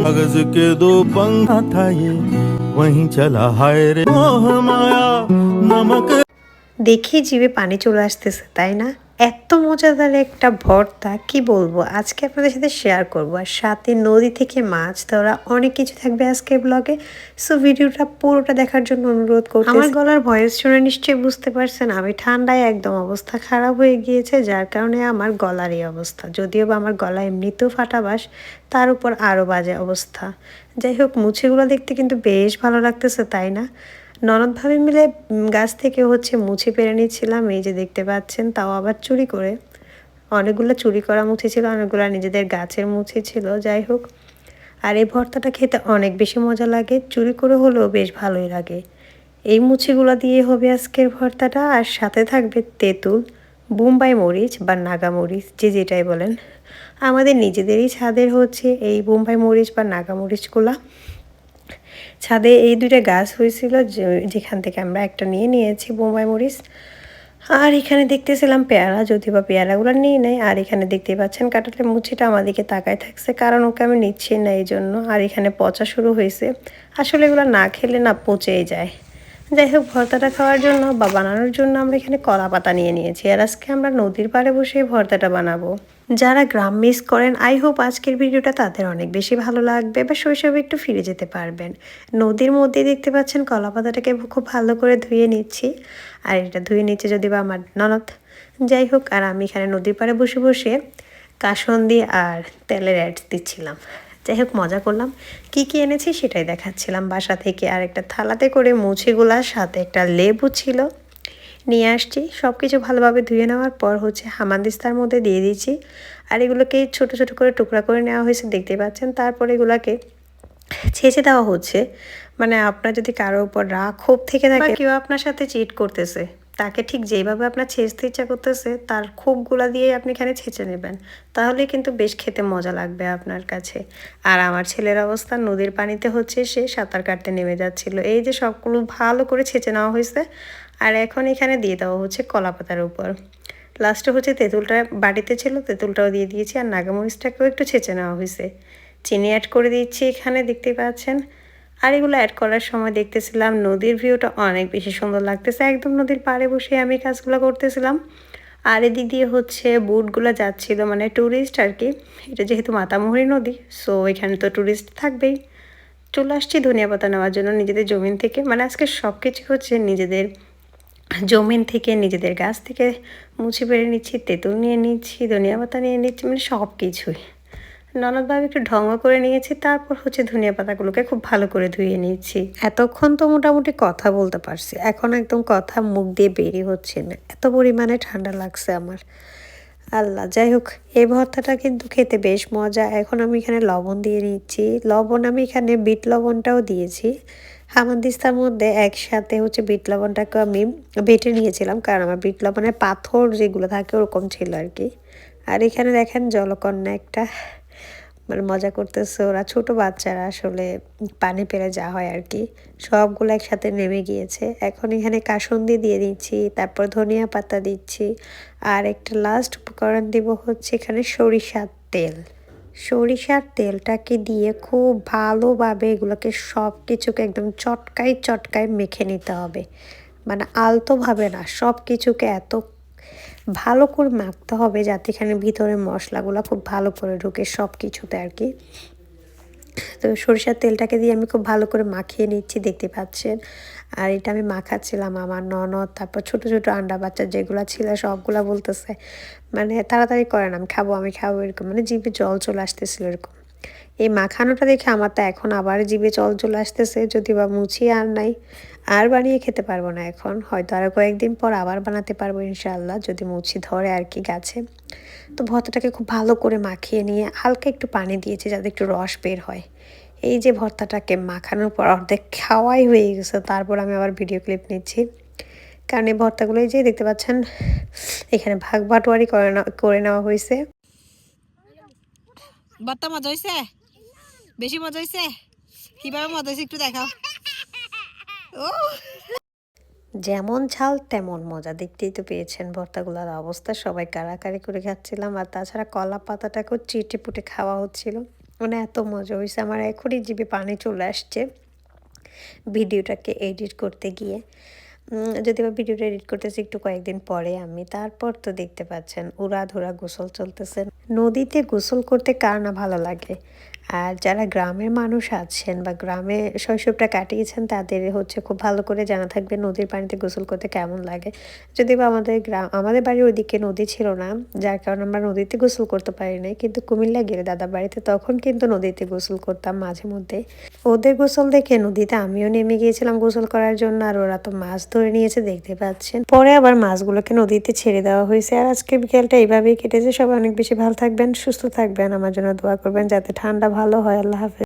कागज के दो पंखा था ये वहीं चला हाय रे मोह माया नमक। দেখি জিভে পানি চলে আসতেছে, তাই না? এত মজাদার একটা ভর্তা, কি বলবো, আজকে আপনাদের সাথে শেয়ার করব। আর সাথে নদী থেকে মাছ ধরা অনেক কিছু থাকবে আজকের ব্লগে। সো ভিডিওটা পুরোটা দেখার জন্য অনুরোধ করছি। আমার গলার ভয়েস শুনে নিশ্চয়ই বুঝতে পারছেন আমি ঠান্ডায় একদম অবস্থা খারাপ হয়ে গিয়েছে, যার কারণে আমার গলার এই অবস্থা। যদিও বা আমার গলা এমনিতেও ফাটাবাস, তার উপর আরও বাজে অবস্থা। যাই হোক, মুছেগুলো দেখতে কিন্তু বেশ ভালো লাগতেছে, তাই না? ননদ ভাবে মিলে গাছ থেকে মুছে পেরে নিচ্ছিলাম, এই যে দেখতে পাচ্ছেন, তাও আবার চুরি করে। অনেকগুলো চুরি করা মুছে ছিল, অনেকগুলো নিজেদের গাছের মুছে ছিল। যাই হোক, আর এই ভর্তাটা খেতে অনেক বেশি মজা লাগে, চুরি করে হলেও বেশ ভালোই লাগে। এই মুছিগুলো দিয়ে হবে আজকের ভর্তাটা, আর সাথে থাকবে তেঁতুল, বোম্বাই মরিচ বা নাগা মরিচ, যে যেটাই বলেন। আমাদের নিজেদেরই ছাদের এই বোম্বাই মরিচ বা নাগা মরিচগুলা। ছাদে এই দুইটা গাছ হয়েছিল, যেখান থেকে আমরা একটা নিয়েছি বোম্বাই মরিচ। আর এখানে দেখতেছিলাম পেয়ারা, যদিও বা পেয়ারাগুলো নিয়ে নেয়। আর এখানে দেখতে পাচ্ছেন কাঁঠালের মুচিটা আমাদেরকে তাকায় থাকছে, কারণ ওকে আমি নিচ্ছি না এই জন্য। আর এখানে পচা শুরু হয়েছে, আসলে এগুলো না খেলে না পচেই যায়। যাই হোক, ভর্তাটা খাওয়ার জন্য বা বানানোর জন্য আমরা এখানে কলা পাতা নিয়ে নিয়েছি। আর আজকে আমরা নদীর পাড়ে বসে ভর্তাটা বানাবো। যারা গ্রাম মিস করেন, আই হোপ আজকের ভিডিওটা তাদের অনেক বেশি ভালো লাগবে, বা শৈশবে একটু ফিরে যেতে পারবেন। নদীর মধ্যে দেখতে পাচ্ছেন কলা পাতাটাকে খুব ভালো করে ধুয়ে নিচ্ছি। আর এটা ধুয়ে নিচ্ছে যদি বা আমার ননদ। যাই হোক, আর আমি এখানে নদীর পাড়ে বসে বসে কাসন্দি আর তেলের অ্যাড দিচ্ছিলাম। যাই হোক, মজা করলাম। কি কি এনেছি সেটাই দেখাচ্ছিলাম বাসা থেকে। আর একটা থালাতে করে মুছিগুলার সাথে একটা লেবু ছিল, নিয়ে আসছি। সব কিছু ভালোভাবে ধুয়ে নেওয়ার পর হামানদিস্তার মধ্যে দিয়ে দিচ্ছি। আর এগুলোকে ছোট ছোট করে টুকরা করে নেওয়া হয়েছে, দেখতে পাচ্ছেন। তারপর এগুলোকে ছেঁচে দেওয়া হচ্ছে। মানে আপনার যদি কারোর উপর রাগ ক্ষোভ থেকে থাকে, কেউ আপনার সাথে চিট করতেছে, তাকে ঠিক যেভাবে আপনার ছেঁচতে ইচ্ছা করতেছে, তার ক্ষোভগুলা দিয়ে আপনি এখানে ছেঁচে নেবেন। তাহলে কিন্তু বেশ খেতে মজা লাগবে আপনার কাছে। আর আমার ছেলের অবস্থা, নদীর পানিতে সে সাঁতার কাটতে নেমে যাচ্ছিল। এই যে সবগুলো ভালো করে ছেঁচে নেওয়া হয়েছে। আর এখন এখানে দিয়ে দেওয়া হচ্ছে কলা পাতার উপর। লাস্টে তেঁতুলটা বাটিতে ছিল, তেঁতুলটাও দিয়ে দিয়েছি। আর নাগামরিচটাকেও একটু ছেঁচে নেওয়া হয়েছে। চিনি অ্যাড করে দিচ্ছি এখানে, দেখতে পাচ্ছেন। আর এগুলো অ্যাড করার সময় দেখতেছিলাম নদীর ভিউটা অনেক বেশি সুন্দর লাগতেছে। একদম নদীর পাড়ে বসে আমি কাজগুলো করতেছিলাম। আর এদিক দিয়ে বুটগুলো যাচ্ছিল, মানে ট্যুরিস্ট আর কি। এটা যেহেতু মাতামুহুরী নদী, সো এখানে তো ট্যুরিস্ট থাকবেই। চলে আসছি ধনিয়া পাতা নেওয়ার জন্য নিজেদের জমিন থেকে। মানে আজকে সব কিছু নিজেদের জমিন থেকে, নিজেদের গাছ থেকে মুছে পেরে নিচ্ছি। তেঁতুল নিয়ে নিচ্ছি, ধনিয়া পাতা নিয়ে নিচ্ছি, মানে সব কিছুই ননদভাবে একটু ঢঙ্গ করে নিয়েছি। তারপর ধনিয়া পাতাগুলোকে খুব ভালো করে ধুয়ে নিচ্ছি। এতক্ষণ তো মোটামুটি কথা বলতে পারছি, এখন একদম কথা মুখ দিয়ে বেরিয়ে হচ্ছে না, এত পরিমাণে ঠান্ডা লাগছে আমার। আল্লাহ, যাই হোক, এই ভর্তাটা কিন্তু খেতে বেশ মজা। এখন আমি এখানে লবণ দিয়ে নিচ্ছি। লবণ আমি এখানে বিট লবণটাও দিয়েছি। হামানদিস্তার মধ্যে একসাথে বিট লবণটাকে আমি বেটে নিয়েছিলাম, কারণ আমার বিট লবণের পাথর যেগুলো থাকে ওরকম ছিল আর কি। আর এখানে দেখেন জলকন্যা একটা মানে মজা করতেছে। ওরা ছোট বাচ্চারা, আসলে পানি পেলে যা হয় আর কি, সবগুলো একসাথে নেমে গিয়েছে। এখন এখানে কাসুন্দি দিয়ে দিচ্ছি, তারপর ধনিয়া পাতা দিচ্ছি। আর একটা লাস্ট উপকরণ দিব এখানে সরিষার তেল। সরিষার তেলটাকে দিয়ে খুব ভালোভাবে এগুলোকে সব কিছুকে একদম চটকায় চটকায় মেখে নিতে হবে। মানে আলতোভাবে না, সব কিছুকে এত ভালো করে মাখতে হবে যাতে এখানে ভিতরে মশলাগুলো খুব ভালো করে ঢুকে সব কিছুতে আর কি। তো সরিষার তেলটাকে দিয়ে আমি খুব ভালো করে মাখিয়ে নিচ্ছি, দেখতে পাচ্ছেন। আর এটা আমি মাখাচ্ছিলাম আমার ননদ, তারপর ছোট ছোট আন্ডা বাচ্চা যেগুলো ছিল সবগুলা বলতেছে মানে তাড়াতাড়ি করেন, আমি খাবো এরকম, মানে জিভে জল চলে আসতেছিল এরকম। এই মাখানোটা দেখে আমার তো এখন আবার জিভে জল চলে আসতেছে, যদি বা মুছি আর নাই। আর বানিয়ে খেতে পারবো না এখন, হয়তো আর কয়েকদিন পর আবার বানাতে পারবো ইনশাআল্লাহ, যদি মুছি ধরে আর কি গাছে। তো ভর্তাটাকে খুব ভালো করে মাখিয়ে নিয়ে হালকা একটু পানি দিয়েছি যাতে একটু রস বের হয়। এই যে ভর্তাটাকে মাখানোর পর অর্ধেক খাওয়াই হয়ে গেছে, তারপর আমি আবার ভিডিও ক্লিপ নিচ্ছি, কারণ এই ভর্তাগুলো যে দেখতে পাচ্ছেন এখানে ভাগ বাটোয়ারি করে নেওয়া হয়েছে। ভর্তা মজা হয়েছে? বেশি মজা হয়েছে? কিভাবে মজা হয়েছে একটু দেখাও। ও যেমন ঝাল তেমন মজা, দেখতেই তো পেয়েছেন ভর্তাগুলোর অবস্থা। সবাই কাড়াকাড়ি করে খাচ্ছিলাম। আর তাছাড়া কলা পাতাটাকেও চেটে পুটে খাওয়া হচ্ছিল। মানে এত মজা হয়েছে, আমার এখনই জিভে পানি চলে আসছে ভিডিওটাকে এডিট করতে গিয়ে। যদিও বা ভিডিওটা এডিট করতেছি একটু কয়েকদিন পরে আমি, তারপর তো দেখতে পাচ্ছেন উড়াধুরা গোসল চলতেছে। নদীতে গোসল করতে কার না ভালো লাগে। আর যারা গ্রামের মানুষ আছেন বা গ্রামে শৈশবটা কাটিয়েছেন তাদের হচ্ছে খুব ভালো করে জানা থাকবে নদীর পানিতে গোসল করতে কেমন লাগে। যদিও বা আমাদের বাড়ির ওইদিকে নদী ছিল না, যার কারণে আমরা নদীতে গোসল করতে পারি নাই, কিন্তু কুমিল্লা গেলে দাদার বাড়িতে তখন কিন্তু নদীতে গোসল করতাম মাঝে মধ্যে। ওদের গোসল দেখে নদীতে আমিও নেমে গিয়েছিলাম গোসল করার জন্য, আর ওরা তো মাছ ধরে নিয়েছে দেখতে পাচ্ছেন। পরে আবার মাছগুলোকে নদীতে ছেড়ে দেওয়া হয়েছে। আর আজকে বিকেলটা এইভাবেই কেটেছে। সবাই অনেক বেশি ভালো থাকবেন, সুস্থ থাকবেন, আমার জন্য দোয়া করবেন যাতে ঠান্ডা ভালো হয়। আল্লাহ হাফেজ।